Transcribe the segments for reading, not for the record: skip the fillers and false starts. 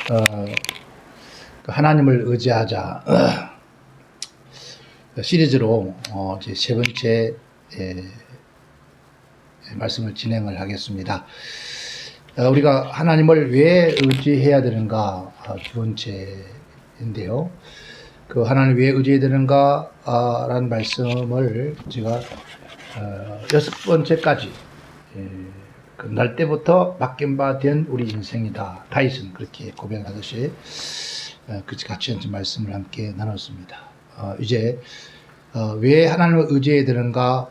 그 하나님을 의지하자 시리즈로 이제 세 번째 말씀을 진행을 하겠습니다. 우리가 하나님을 왜 의지해야 되는가 두 번째인데요. 그 하나님 왜 의지해야 되는가 라는 말씀을 제가 여섯 번째까지 날 때부터 맡긴 바 된 우리 인생이다. 다윗은 그렇게 고백하듯이 같이 말씀을 함께 나눴습니다. 이제 왜 하나님을 의지해야 되는가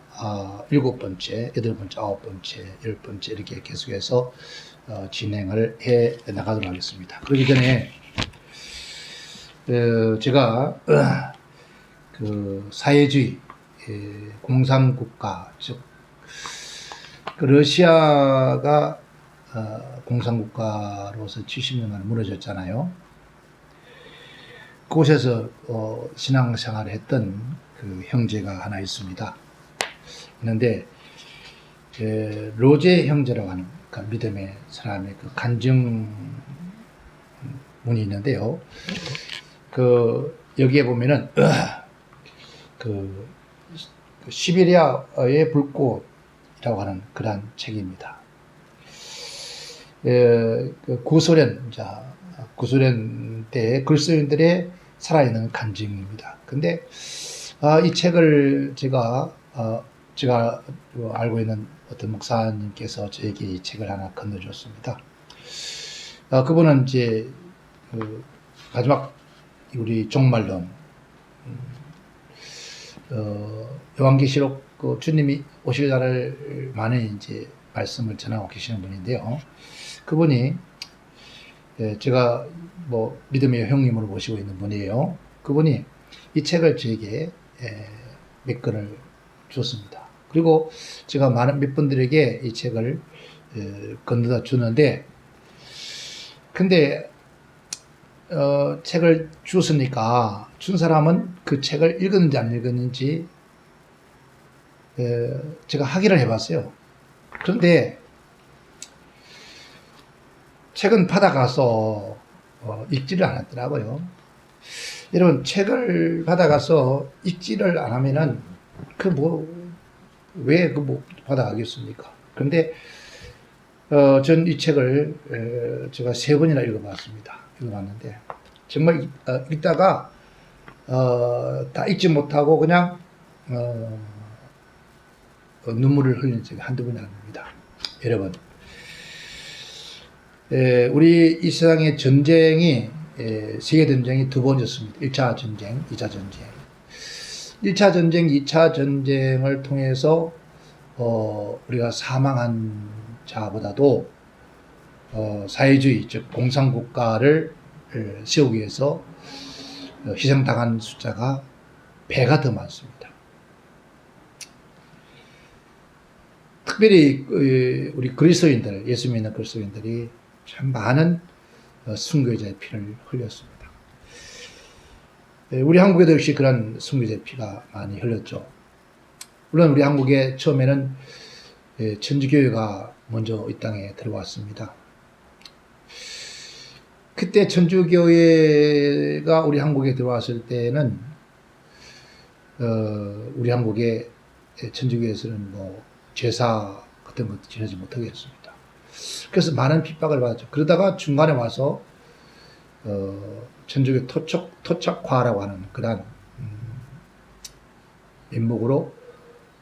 일곱 번째, 여덟 번째, 아홉 번째, 열 번째 이렇게 계속해서 진행을 해 나가도록 하겠습니다. 그러기 전에 제가 그 사회주의 공산국가 즉 그 러시아가 공산국가로서 70년 만에 무너졌잖아요. 그곳에서 신앙생활을 했던 그 형제가 하나 있습니다. 있는데 로제 형제라고 하는 그러니까 믿음의 사람의 그 간증문이 있는데요. 그 여기에 보면은 그 시베리아의 불꽃이라고 하는 그러한 책입니다. 구소련 때 그리스도인들의 살아있는 간증입니다. 근데 이 책을 제가 알고 있는 어떤 목사님께서 저에게 이 책을 하나 건네줬습니다. 그분은 이제 마지막 우리 종말론 요한계시록 주님이 오실 날을 많이 이제 말씀을 전하고 계시는 분인데요. 그분이 제가 뭐 믿음의 형님으로 모시고 있는 분이에요. 그분이 이 책을 저에게 몇 권을 줬습니다. 그리고 제가 몇 분들에게 이 책을 건너다 주는데, 근데 책을 줬으니까 준 사람은 그 책을 읽었는지 안 읽었는지 제가 확인을 해봤어요. 그런데 책은 받아가서 읽지를 않았더라고요. 여러분, 책을 받아가서 읽지를 안 하면은 왜 받아가겠습니까? 그런데 전 이 책을 제가 3번이나 읽어봤습니다. 읽어봤는데 정말 읽다가 다 읽지 못하고 그냥 눈물을 흘린 적이 한두 번이 아닙니다. 여러분, 우리 이 세상의 전쟁이 세계전쟁이 두 번이었습니다. 1차 전쟁, 2차 전쟁. 1차 전쟁, 2차 전쟁을 통해서 우리가 사망한 자보다도 사회주의, 즉 공산국가를 세우기 위해서 희생당한 숫자가 배가 더 많습니다. 특별히 우리 그리스도인들, 예수 믿는 그리스도인들이 참 많은 순교자의 피를 흘렸습니다. 우리 한국에도 역시 그런 순교자의 피가 많이 흘렸죠. 물론 우리 한국에 처음에는 천주교회가 먼저 이 땅에 들어왔습니다. 그때 천주교회가 우리 한국에 들어왔을 때는 우리 한국의 천주교에서는 뭐 제사 같은 것도 지내지 못하게 했습니다. 그래서 많은 핍박을 받았죠. 그러다가 중간에 와서 천주교 토착화라고 하는 그런 면목으로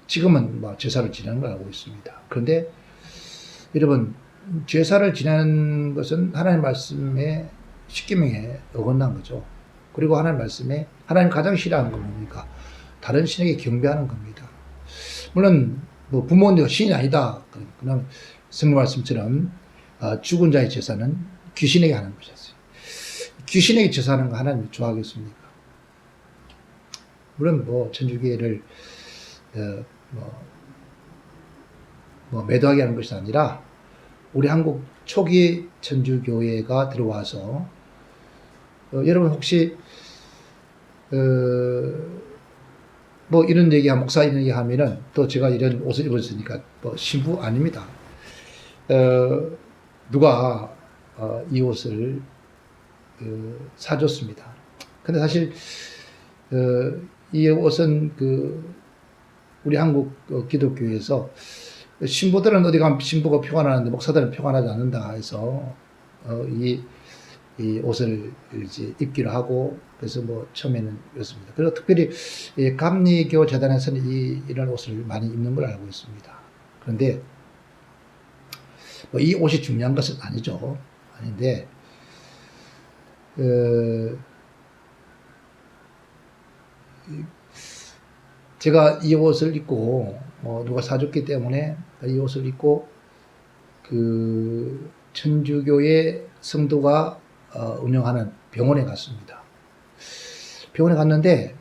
지금은 뭐 제사를 지내는 걸 알고 있습니다. 그런데 여러분, 제사를 지내는 것은 하나님 말씀에 십계명에 어긋난 거죠. 그리고 하나님 말씀에 하나님 가장 싫어하는 건 뭡니까? 다른 신에게 경배하는 겁니다. 물론 뭐 부모님도 신이 아니다. 그러면 성경 말씀처럼 죽은 자의 제사는 귀신에게 하는 것이었어요. 귀신에게 제사하는 거 하나님이 좋아하겠습니까? 물론 뭐 천주교회를 매도하게 하는 것이 아니라 우리 한국 초기 천주교회가 들어와서 여러분 혹시 뭐 이런 얘기하면 목사 이런 얘기하면은 또 제가 이런 옷을 입었으니까 뭐 신부 아닙니다. 누가 이 옷을 사줬습니다. 근데 사실 이 옷은 우리 한국 기독교에서 신부들은 어디 가면 신부가 표가 나는데 목사들은 표가 나지 않는다 해서 이 옷을 이제 입기로 하고, 그래서 뭐 처음에는 그렇습니다. 그리고 특별히 감리교 재단에서는 이런 옷을 많이 입는 걸 알고 있습니다. 그런데 뭐 이 옷이 중요한 것은 아니죠. 아닌데 제가 이 옷을 입고 누가 사줬기 때문에 이 옷을 입고 천주교의 성도가 운영하는 병원에 갔습니다. 병원에 갔는데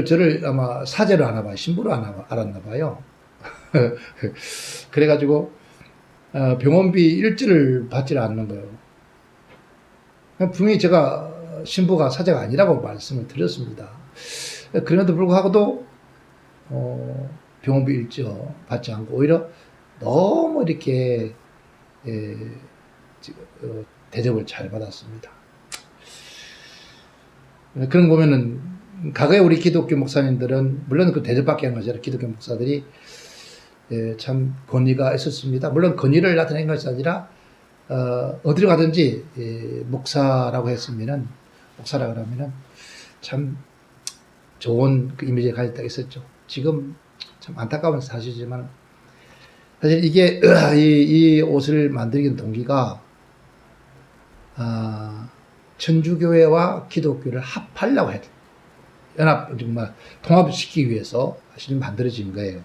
저를 아마 사제로 아나 봐요. 신부로 알았나 봐요. 그래가지고 병원비 일주를 받지를 않는 거예요. 분명히 제가 신부가 사제가 아니라고 말씀을 드렸습니다. 그럼에도 불구하고도 병원비 일주 받지 않고 오히려 너무 이렇게 대접을 잘 받았습니다. 그런 거 보면은 과거에 우리 기독교 목사님들은 물론 그 대접받기 하는 것이 아니라 기독교 목사들이 참 권위가 있었습니다. 물론 권위를 나타낸 것이 아니라 어디로 가든지 목사라고 그러면은 참 좋은 그 이미지를 가질 때가 있었죠. 지금 참 안타까운 사실이지만 사실 이게 이 옷을 만들기 동기가 천주교회와 기독교를 합하려고 해요. 정말 통합시키기 위해서 사실 만들어진 거예요.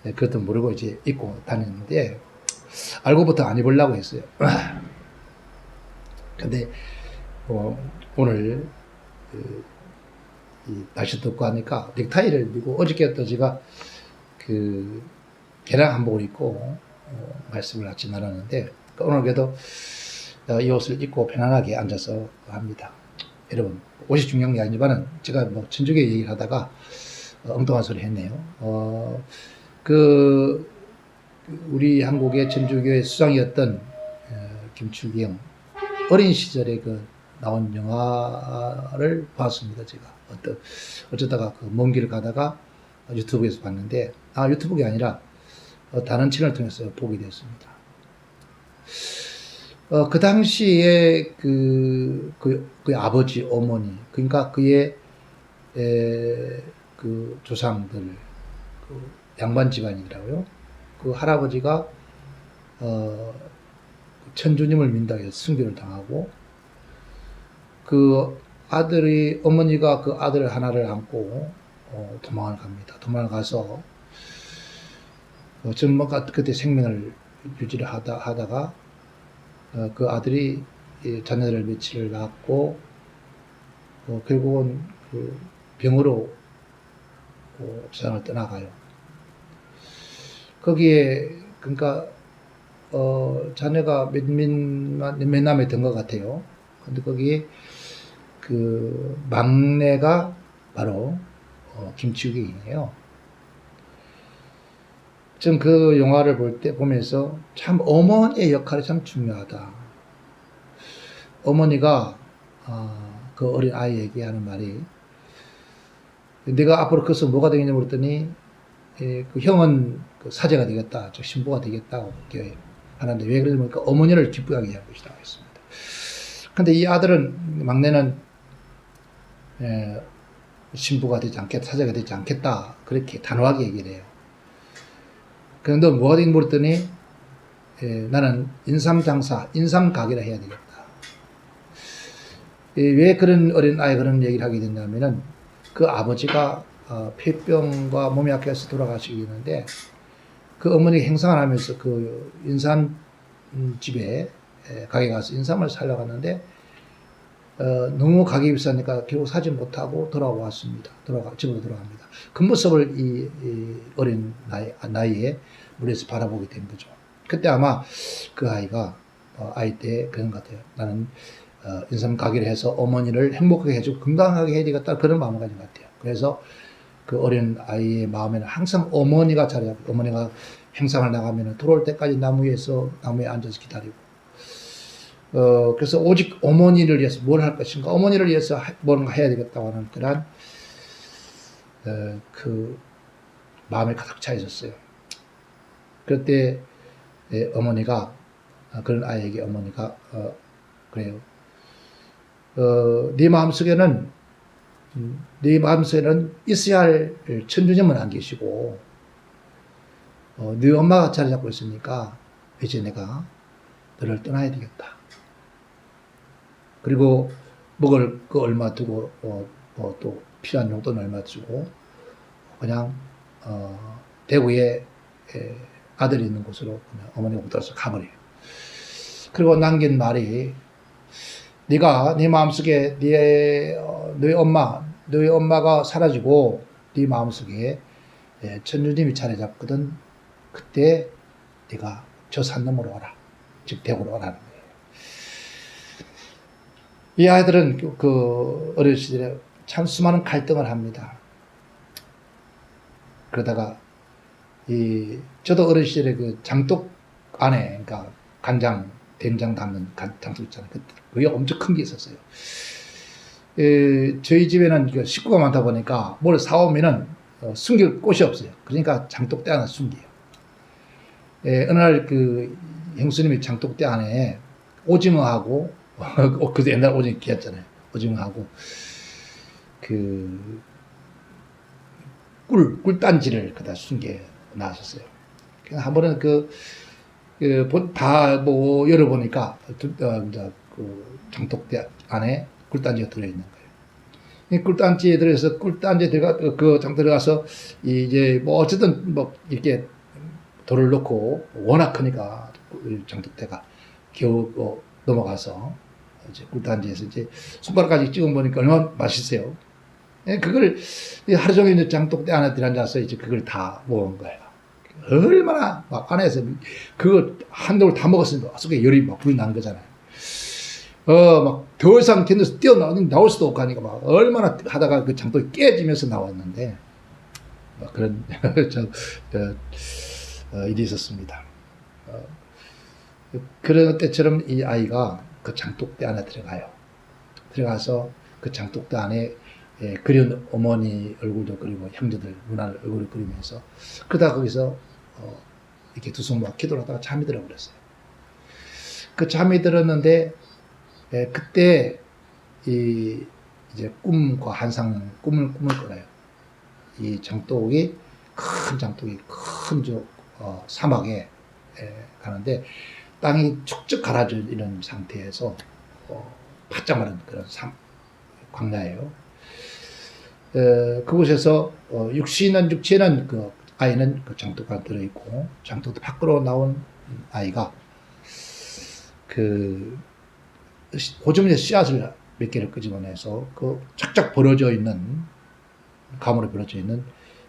그것도 모르고 이제 입고 다녔는데 알고부터 안 입으려고 했어요. 근데 오늘 이 날씨 덥고 하니까 넥타이를 입고 어저께 또 제가 개량 한복을 입고 말씀을 아침 나눴는데 오늘 그래도 이 옷을 입고 편안하게 앉아서 합니다. 여러분 옷이 중요한 게 아니지만은 제가 뭐 천주교 얘기를 하다가 엉뚱한 소리 했네요. 우리 한국의 천주교의 수장이었던 김추경 어린 시절에 나온 영화를 봤습니다. 제가 어쩌다가 먼 길을 가다가 유튜브에서 봤는데 유튜브가 아니라 다른 채널을 통해서 보게 되었습니다. 그 당시에 그 아버지, 어머니, 그러니까 그의 조상들, 양반 집안이라고요. 그 할아버지가 천주님을 민다고 해서 순교를 당하고 어머니가 그 아들 하나를 안고 도망을 갑니다. 도망을 가서 전부가 그때 생명을 유지를 하다가 그 아들이 자녀를 며칠을 낳고 결국은 병으로 세상을 떠나가요. 거기에 그러니까 자녀가 몇 남에 든 것 같아요. 근데 거기에 막내가 바로 김치국이에요. 좀 그 영화를 보면서 참 어머니의 역할이 참 중요하다. 어머니가 그 어린 아이에게 하는 말이 내가 앞으로 커서 뭐가 되겠냐고 그랬더니 그 형은 사제가 되겠다, 저 신부가 되겠다고 하는데 왜 그러냐면 어머니를 기쁘게 하고 있다고 했습니다. 근데 이 막내는 신부가 되지 않겠다, 사제가 되지 않겠다 그렇게 단호하게 얘기를 해요. 그런데 뭐가 되긴 물었더니 나는 인삼 가게를 해야 되겠다. 왜 그런 어린 아이 그런 얘기를 하게 됐냐면은 그 아버지가 폐병과 몸이 약해서 돌아가시겠는데 그 어머니가 행상을 하면서 그 인삼 집에 가게 가서 인삼을 사려고 하는데 너무 가격이 비싸니까 결국 사지 못하고 집으로 돌아갑니다. 그 모습을 이 어린 나이에 물에서 바라보게 된 거죠. 그때 아마 그 아이가 아이 때 그런 것 같아요. 나는 인삼 가게를 해서 어머니를 행복하게 해주고 건강하게 해야 되겠다 그런 마음을 가진 것 같아요. 그래서 그 어린 아이의 마음에는 항상 어머니가 자리하고 어머니가 행상을 나가면 들어올 때까지 나무에 앉아서 기다리고, 그래서 오직 어머니를 위해서 뭘 할 것인가, 어머니를 위해서 뭔가 해야 되겠다고 하는 그런 그 마음에 가득 차 있었어요. 그때 어머니가, 그런 아이에게 어머니가 그래요. 네 마음속에는 있어야 할 천주님은 안 계시고 네 엄마가 자리 잡고 있으니까 이제 내가 너를 떠나야 되겠다. 그리고 먹을 거 얼마 두고 또 필요한 용돈 얼마 주고 그냥 대구에 아들이 있는 곳으로 그냥 어머니가 못 들어서 가버려요. 그리고 남긴 말이, 네가 네 마음속에 너희 엄마가 사라지고 네 마음속에 천주님이 자리 잡거든. 그때 네가 저 산 너머로 와라. 즉 대구로 오라는 거예요. 이 아이들은 그 어린 시절에 참 수많은 갈등을 합니다. 그러다가 저도 어린 시절에 그 장독 안에, 그러니까 간장, 된장 담는 장독 있잖아요. 그게 엄청 큰 게 있었어요. 저희 집에는 식구가 많다 보니까 뭘 사오면은 숨길 곳이 없어요. 그러니까 장독대 하나 숨겨요. 어느 날 그 형수님이 장독대 안에 오징어하고 그때 옛날 오징어 귀했잖아요. 오징어하고 그 꿀단지를 그다 숨겨 놨었어요. 한 번은 다 뭐 열어보니까 그 장독대 안에 꿀단지가 들어있는 거예요. 이 꿀단지에 들어서 그 장 들어가서 이제 뭐 어쨌든 뭐 이렇게 돌을 넣고 워낙 크니까 장독대가 겨우 넘어가서 이제 꿀단지에서 이제 손가락까지 찍어 보니까 얼마나 맛있어요. 그걸 하루 종일 이제 장독대 안에 들어앉아서 이제 그걸 다 먹은 거예요. 얼마나 막 안에서 그거 한 돌 다 먹었으니까 속에 열이 막 불이 난 거잖아요. 막 더 이상 견뎌서 나올 수도 없고 하니까 막 얼마나 하다가 그 장독이 깨지면서 나왔는데 막 그런 일이 있었습니다. 그런 때처럼 이 아이가 그 장독대 안에 들어가서 그 장독대 안에 그린 어머니 얼굴도 그리고 형제들 누나들 얼굴을 그리면서 그러다 거기서 이렇게 두 손 모아 기도를 하다가 잠이 들어버렸어요. 그 잠이 들었는데 그때 이제 꿈과 환상 꿈을 꿔요. 이 장독이 큰 사막에 가는데 땅이 축적 가라져 있는 상태에서 바짝 마른 그런 광야예요. 그곳에서 육체는 그 아이는 그 장독 안에 들어있고 장독 밖으로 나온 아이가 그 호주머니에 씨앗을 몇 개를 끄집어내서 그 쫙쫙 가물에 벌어져 있는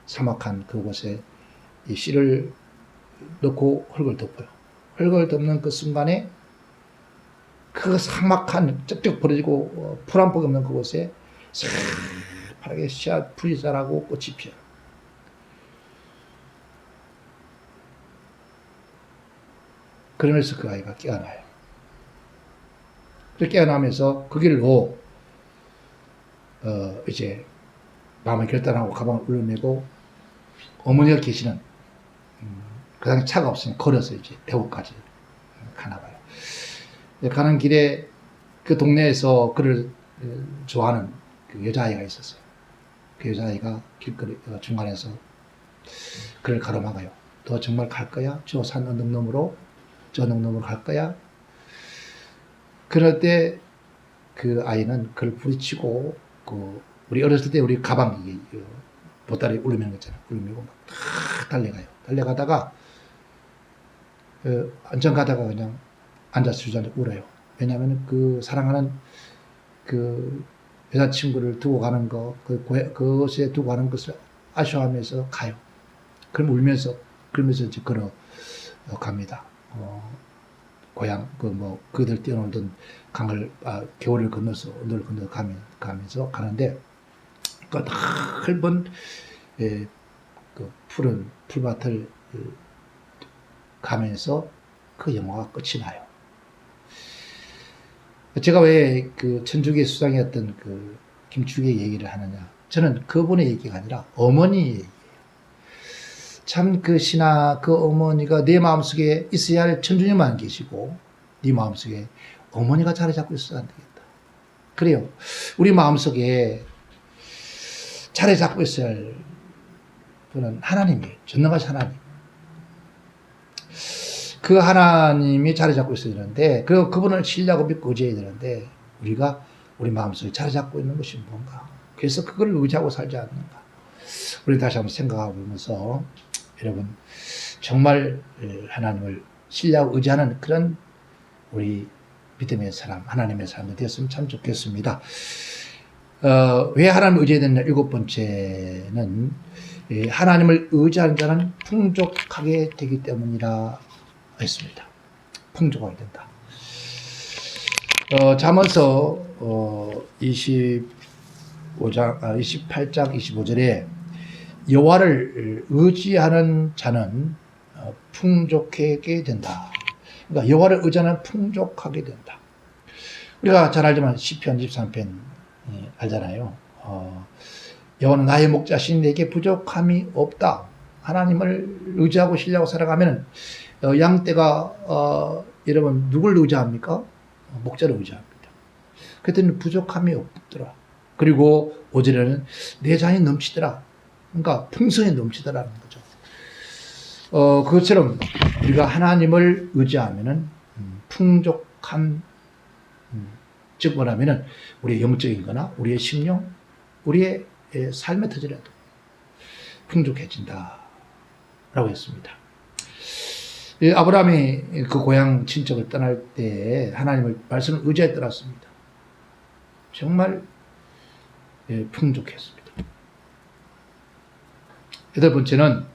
사막한 그곳에 이 씨를 넣고 흙을 덮어요. 흙을 덮는 그 순간에 그 사막한 쩍쩍 벌어지고 풀 한 폭 없는 그곳에 새파랗게 씨앗 풀이 자라고 꽃이 피어요. 그러면서 그 아이가 깨어나요. 그렇게 깨어나면서 그 길로 이제 마음을 결단하고 가방을 울려내고 어머니가 계시는 그 당시 차가 없으면 걸어서 이제 대구까지 가나 봐요. 가는 길에 그 동네에서 그를 좋아하는 그 여자아이가 있었어요. 그 여자아이가 길거리 중간에서 그를 가로막아요. 너 정말 갈 거야? 저 산 언덕 너머로 갈 거야? 그럴 때 그 아이는 그를 부딪히고 우리 어렸을 때 우리 가방 보따리 울리는 거 있잖아요. 울리고 막 달려가요. 달려가다가 안전 가다가 그냥 앉아서 주저앉아 울어요. 왜냐하면 그 사랑하는 그 여자친구를 두고 가는 그곳에 두고 가는 것을 아쉬워하면서 가요. 그럼 울면서 그러면서 이제 걸어갑니다. 고향 그들 뛰어놀던 강을 겨울을 건너서 언덕을 건너 가면서 가는데 그 넓은 그 푸른 풀밭을 가면서 그 영화가 끝이 나요. 제가 왜 그 천주교 수장이었던 그 김추기의 얘기를 하느냐. 저는 그분의 얘기가 아니라 어머니 얘기예요. 참 그 신하, 그 어머니가 내 마음속에 있어야 할 천주님만 계시고 네 마음속에 어머니가 자리 잡고 있어야 안 되겠다. 그래요. 우리 마음속에 자리 잡고 있어야 할 분은 하나님이에요. 전능하신 하나님. 그 하나님이 자리 잡고 있어야 되는데, 그분을 신뢰하고 믿고 의지해야 되는데, 우리가 우리 마음속에 자리 잡고 있는 것이 뭔가. 그래서 그걸 의지하고 살지 않는가. 우리 다시 한번 생각하고 보면서, 여러분, 정말 하나님을 신뢰하고 의지하는 그런 우리 믿음의 사람, 하나님의 사람이 되었으면 참 좋겠습니다. 왜 하나님을 의지해야 되느냐? 일곱 번째는, 하나님을 의지하는 자는 풍족하게 되기 때문이라 했습니다. 풍족하게 된다. 잠언서 28장 25절에 여호와를 의지하는 자는 풍족하게 된다. 그러니까 여호와를 의지하는 풍족하게 된다. 우리가 잘 알지만 시편 23편 알잖아요. 여호와는 나의 목자시니 내게 부족함이 없다. 하나님을 의지하고 신뢰하고 살아가면 양떼가 여러분 누굴 의지합니까? 목자를 의지합니다. 그랬더니 부족함이 없더라. 그리고 5절에는 내 잔이 넘치더라. 그러니까 풍성이 넘치더라는 거죠. 그것처럼 우리가 하나님을 의지하면은 풍족한 즉 뭐냐면은 우리의 영적인 거나 우리의 심령, 우리의 삶의 터지라도 풍족해진다 라고 했습니다. 아브라함이 그 고향 친척을 떠날 때 하나님을 말씀을 의지해 떠났습니다. 정말 풍족했습니다. 여덟 번째는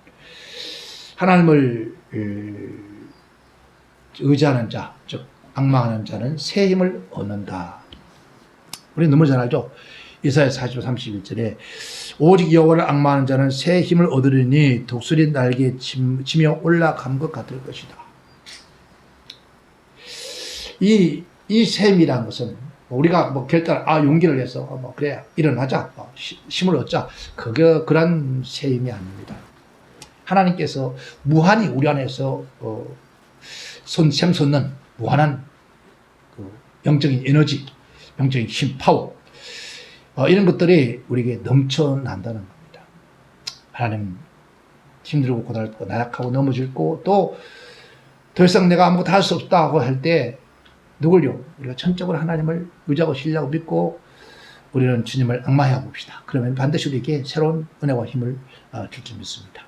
하나님을 의지하는 자, 즉 앙망하는 자는 새 힘을 얻는다. 우리 너무 잘 알죠? 이사야 40장 31절에 오직 여호와를 앙망하는 자는 새 힘을 얻으리니 독수리 날개에 치며 올라간 것 같을 것이다. 이 셈이라는 것은 우리가 뭐 결단, 용기를 내서 그래 일어나자, 힘을 얻자, 그런 셈이 아닙니다. 하나님께서 무한히 우리 안에서 샘솟는 무한한 그 영적인 에너지, 영적인 힘, 파워, 이런 것들이 우리에게 넘쳐난다는 겁니다. 하나님 힘들고 고달프고 나약하고 넘어질고 또 더 이상 내가 아무것도 할 수 없다고 할 때 누굴요? 우리가 전적으로 하나님을 의지하고 신뢰하고 믿고 우리는 주님을 앙망해 봅시다. 그러면 반드시 우리에게 새로운 은혜와 힘을 줄 줄 믿습니다.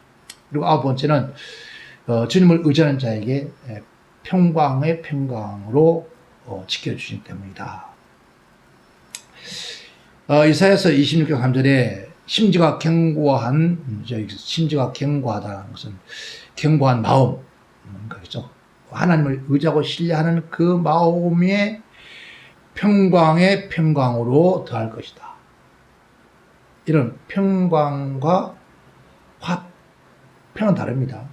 그리고 아홉 번째는 주님을 의지하는 자에게 평강의 평강으로 지켜주시기 때문이다. 이사야서 26장 3절에 심지가 견고하다는 것은 견고한 마음, 그렇죠. 하나님을 의지하고 신뢰하는 그 마음에 평강의 평강으로 더할 것이다. 이런 평강과 화평은 다릅니다.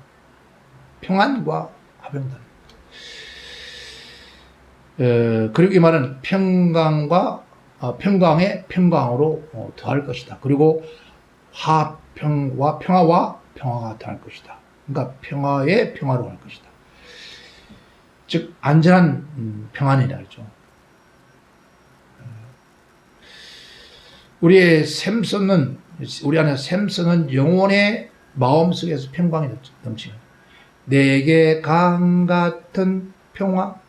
평안과 화평은 다릅니다. 그리고 이 말은 평강의 평강으로 더할 것이다. 그리고 평화와 평화가 더할 것이다. 그러니까 평화의 평화로 할 것이다. 즉 안전한 평안이라 하죠. 우리 안에 샘솟는 영혼의 마음속에서 평강이 넘치는 내게 강 같은 평화,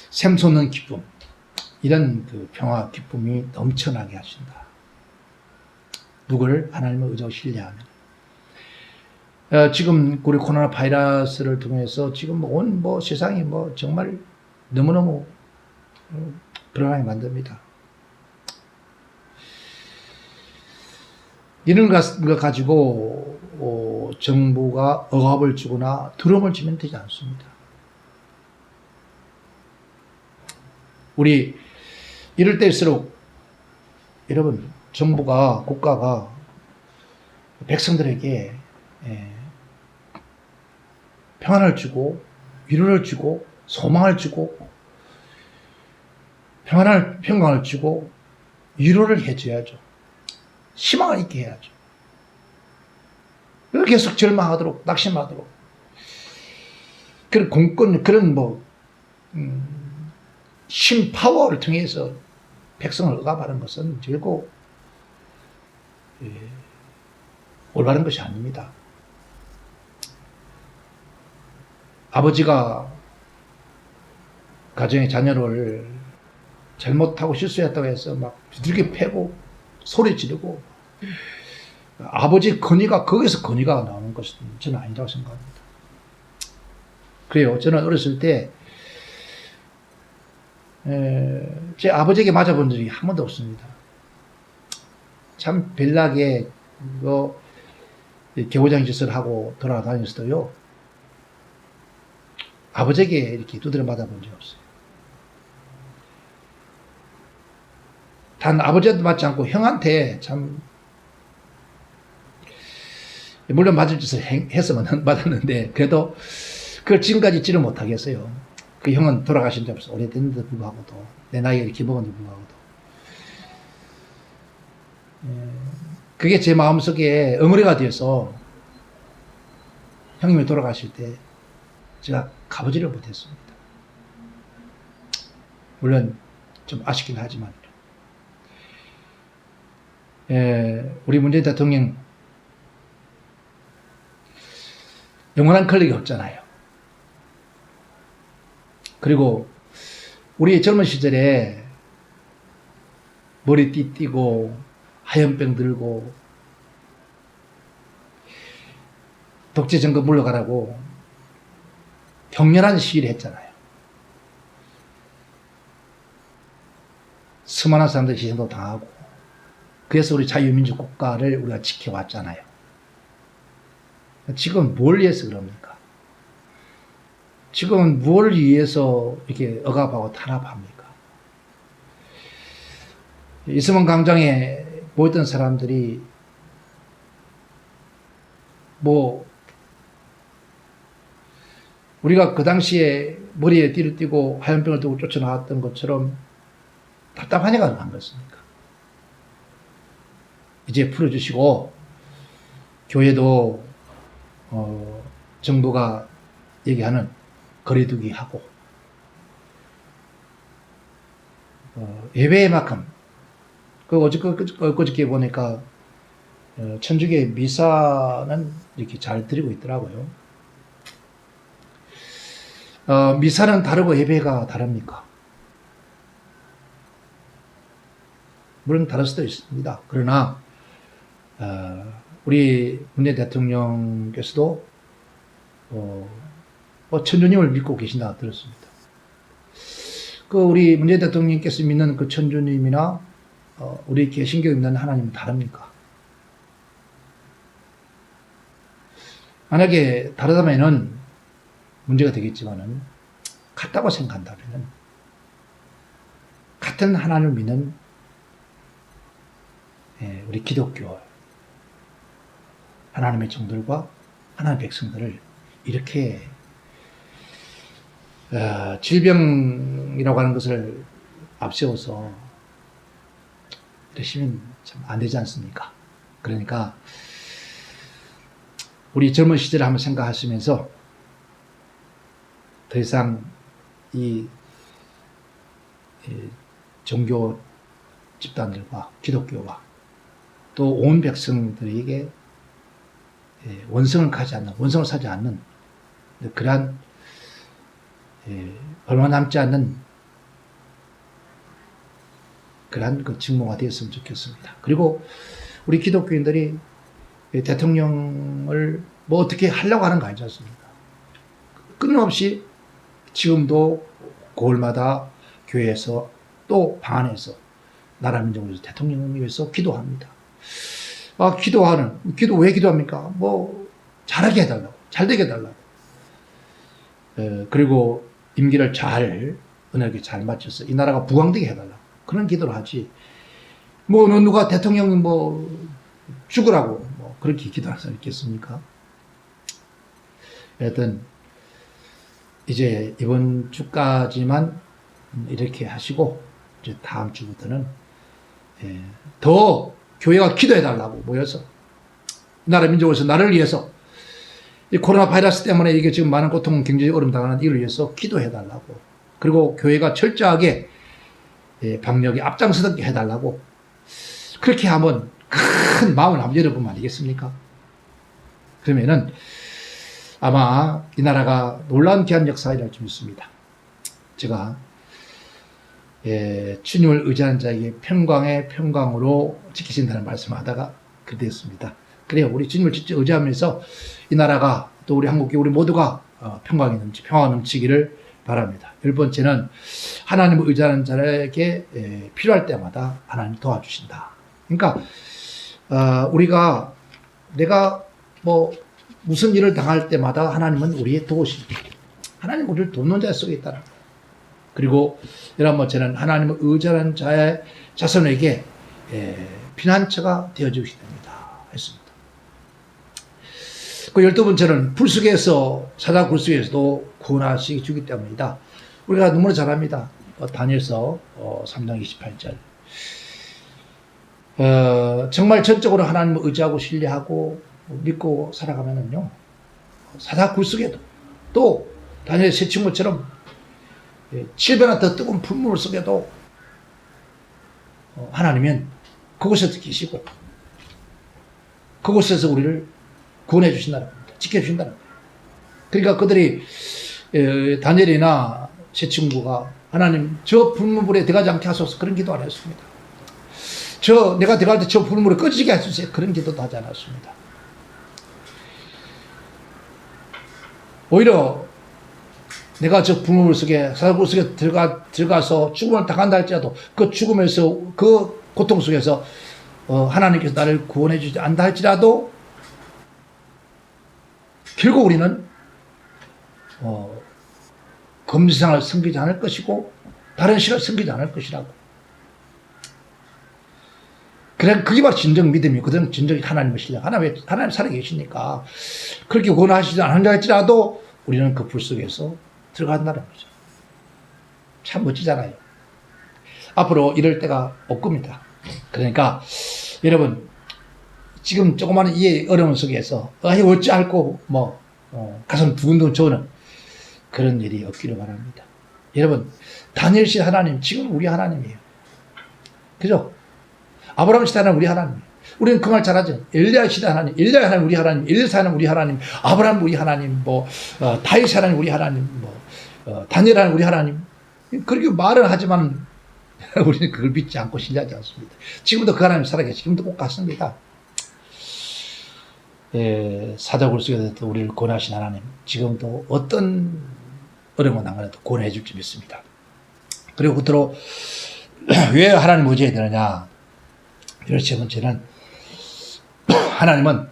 샘솟는 기쁨, 이런 그 평화, 기쁨이 넘쳐나게 하신다. 누구를? 하나님을 의지하고 신뢰하면. 지금 우리 코로나 바이러스를 통해서 지금 온 세상이 정말 너무너무 불안하게 만듭니다. 이런 것 가지고 정부가 억압을 주거나 두려움을 주면 되지 않습니다. 우리 이럴 때일수록 여러분, 정부가, 국가가 백성들에게 평안을 주고 위로를 주고 소망을 주고 평강을 주고 위로를 해줘야죠. 희망을 있게 해야죠. 계속 절망하도록 낙심하도록 그런 공권 그런 신파워를 통해서 백성을 억압하는 것은 결코 올바른 것이 아닙니다. 아버지가 가정의 자녀를 잘못하고 실수했다고 해서 막 두들겨 패고 소리 지르고 아버지 건의가 거기서 건의가 나오는 것은 저는 아니라고 생각합니다. 그래요. 저는 어렸을 때 제 아버지에게 맞아본 적이 한 번도 없습니다. 참 별나게 개고장 짓을 하고 돌아다녔어도요. 아버지에게 이렇게 두드려 맞아본 적이 없어요. 단 아버지한테 맞지 않고 형한테 참 물론 맞을 짓을 해서 맞았는데 그래도 그걸 지금까지 잊지를 못하겠어요. 그 형은 돌아가신 지 벌써 오래됐는데도 불구하고도 내 나이가 이렇게 먹었는데 불구하고도 그게 제 마음속에 응어리가 되어서 형님이 돌아가실 때 제가 가보지를 못했습니다. 물론 좀 아쉽긴 하지만 우리 문재인 대통령 영원한 권력이 없잖아요. 그리고 우리 젊은 시절에 머리띠 띠고 하얀병 들고 독재 정권 물러가라고 격렬한 시위를 했잖아요. 수많은 사람들이 희생도 당하고 그래서 우리 자유민주 국가를 우리가 지켜왔잖아요. 지금 뭘 위해서 그럽니까? 지금은 무엇을 위해서 이렇게 억압하고 탄압합니까? 이승만 광장에 모였던 사람들이 우리가 그 당시에 머리에 띠를 띠고 하얀병을 들고 쫓아나왔던 것처럼 답답하니까 한 것입니까? 이제 풀어주시고 교회도 정부가 얘기하는 거리두기 하고 예배만큼 어저께 보니까 천주교 미사는 이렇게 잘 드리고 있더라고요. 미사는 다르고 예배가 다릅니까? 물론 다를 수도 있습니다. 그러나 우리 문재인 대통령께서도 천주님을 믿고 계신다 들었습니다. 우리 문재인 대통령께서 믿는 그 천주님이나 우리 개신교 믿는 하나님은 다릅니까? 만약에 다르다면은 문제가 되겠지만은 같다고 생각한다면은 같은 하나님을 믿는 우리 기독교 하나님의 종들과 하나님의 백성들을 이렇게 질병이라고 하는 것을 앞세워서 이러시면 참 안 되지 않습니까? 그러니까 우리 젊은 시절을 한번 생각하시면서 더 이상 이 종교 집단들과 기독교와 또 온 백성들에게 원성을 사지 않는 그러한 얼마 남지 않는 그러한 그 직무가 되었으면 좋겠습니다. 그리고 우리 기독교인들이 대통령을 어떻게 하려고 하는 거 아니지 않습니까? 끊임없이 지금도 고을마다 교회에서 또 방 안에서 나라 민족을 위해서 대통령을 위해서 기도합니다. 기도 왜 기도합니까? 잘하게 해달라고, 잘되게 해달라고. 그리고 임기를 은혜하게 잘 마쳐서 이 나라가 부강되게 해달라고. 그런 기도를 하지. 누가 대통령 죽으라고, 그렇게 기도할 수 있겠습니까? 하여튼, 이제 이번 주까지만 이렇게 하시고 이제 다음 주부터는 더 교회가 기도해달라고 모여서 나라 민족에서 나를 위해서 이 코로나 바이러스 때문에 이게 지금 많은 고통, 경제적 어려움 당하는 이를 위해서 기도해달라고, 그리고 교회가 철저하게 방역에 앞장서게 해달라고, 그렇게 하면 큰 마음을 한번 열어보면 아니겠습니까? 그러면은 아마 이 나라가 놀라운 귀한 역사가 일어날 줄 믿습니다. 제가 주님을 의지하는 자에게 평강의 평강으로 지키신다는 말씀을 하다가 그렇게 되었습니다. 그래요. 우리 주님을 직접 의지하면서 이 나라가 또 우리 한국이 우리 모두가 평강이 평화가 넘치기를 바랍니다. 열 번째는 하나님을 의지하는 자에게 필요할 때마다 하나님 도와주신다. 그러니까 우리가 내가 뭐 무슨 일을 당할 때마다 하나님은 우리의 도우십니다. 하나님 우리를 돕는 자 속에 있다는 거예요. 그리고 11번째는 하나님을 의지하는 자의 자손에게 피난처가 되어주시게 됩니다. 했습니다. 그 12번째는 불속에서, 사자 굴속에서도 구원하시기 주기 때문이다. 우리가 너무나 잘 압니다. 다니엘서 3장 28절. 정말 전적으로 하나님을 의지하고 신뢰하고 믿고 살아가면은요, 사자 굴속에도 또 다니엘 새 친구처럼 7배나 더 뜨거운 불물 속에도 하나님은 그곳에서 계시고 그곳에서 우리를 구원해 주신다는 겁니다. 지켜주신다는 거예요. 그러니까 그들이 다니엘이나 새 친구가 하나님 저 불문불에 들어가지 않게 하소서 그런 기도 안 했습니다. 내가 들어갈 때 저 불문불에 꺼지게 해주세요 그런 기도도 하지 않았습니다. 오히려 내가 저 불문불 속에, 사자굴 속에 들어가서 죽음을 당한다 할지라도 그 죽음에서, 그 고통 속에서 하나님께서 나를 구원해 주지 않다 할지라도 결국 우리는 검지상을 섬기지 않을 것이고 다른 신을 섬기지 않을 것이라고. 그래, 그게 바로 진정 믿음이거든. 진정 하나님을 신뢰. 하나님 살아계시니까 그렇게 구원하시지 않는다 할지라도 우리는 그 불 속에서 들어간다는 거죠. 참 멋지잖아요. 앞으로 이럴 때가 올 겁니다. 그러니까 여러분 지금 조그마한 이 어려움 속에서 어찌 할고 가슴 두근두근 저는 그런 일이 없기를 바랍니다. 여러분 다니엘 씨 하나님 지금 우리 하나님이에요. 그죠? 아브라함 시대 하나님 우리 하나님이에요. 우리는 그 말 잘하죠. 엘리야 시대 하나님, 엘리야 하나님 우리 하나님, 엘리사 하나님 우리 하나님, 아브라함 우리 하나님, 다윗 하나님 우리 하나님, 다니엘 하나님 우리 하나님. 그렇게 말을 하지만 우리는 그걸 믿지 않고 신뢰하지 않습니다. 지금도 그 하나님 살아계시, 지금도 꼭 같습니다. 사자굴 속에서도 우리를 구원하신 하나님, 지금도 어떤 어려움을 당하여도 구원해 줄지 믿습니다. 그리고 끝으로 왜 하나님을 의지해야 되느냐? 세 번째는 하나님은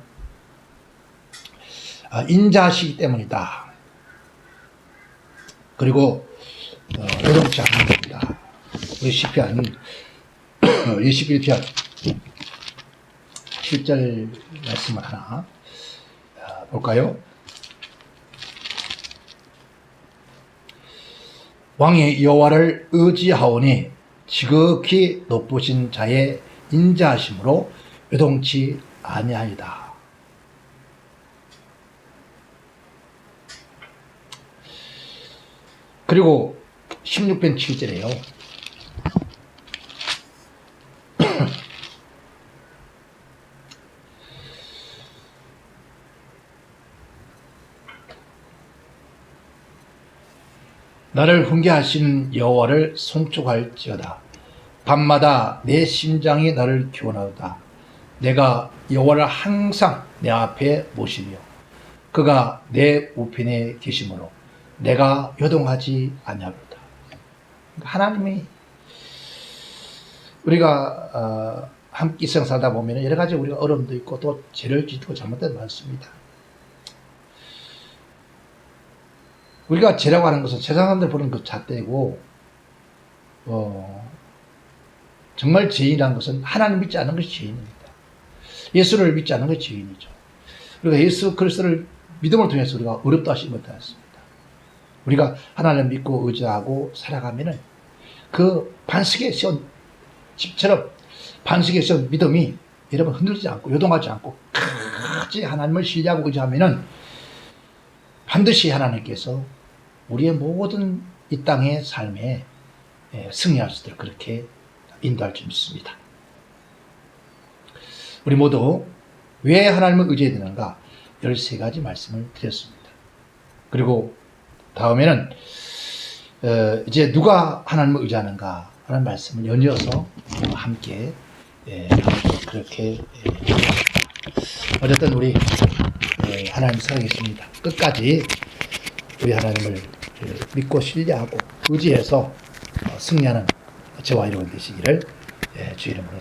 인자하시기 때문이다. 그리고 요동치 않는 겁니다. 우리 시편 21편 7절 말씀을 하나 볼까요? 왕이 여호와를 의지하오니 지극히 높으신 자의 인자하심으로 요동치 아니하이다. 그리고 16편 7절에요. 나를 훈계하신 여호와를 송축할지어다. 밤마다 내 심장이 나를 기원하도다. 내가 여호와를 항상 내 앞에 모시며 그가 내 우편에 계심으로 내가 요동하지 아니하리로다. 하나님이 우리가 함께 일생 살다 보면 여러 가지 우리가 어려움도 있고 또 죄를 짓고 잘못된 게 많습니다. 우리가 죄라고 하는 것은 세상 사람들 보는 그 잣대고 정말 죄인이라는 것은 하나님 믿지 않는 것이 죄인입니다. 예수를 믿지 않는 것이 죄인이죠. 그리고 예수 그리스도를 믿음을 통해서 우리가 어렵다 하시지 못하였습니다. 우리가 하나님을 믿고 의지하고 살아가면은 그 반석에 씌운 집처럼 반석에 씌운 믿음이 여러분 흔들리지 않고 요동하지 않고 끝까지 하나님을 신뢰하고 의지하면은 반드시 하나님께서 우리의 모든 이 땅의 삶에 승리할 수 있도록 그렇게 인도할 줄 믿습니다. 우리 모두 왜 하나님을 의지해야 되는가 13가지 말씀을 드렸습니다. 그리고 다음에는 이제 누가 하나님을 의지하는가 하는 말씀을 연이어서 함께 그렇게 어쨌든 우리 하나님 살아계십니다. 끝까지 우리 하나님을 믿고 신뢰하고 의지해서 승리하는 저와 여러분 되시기를 주의 이름으로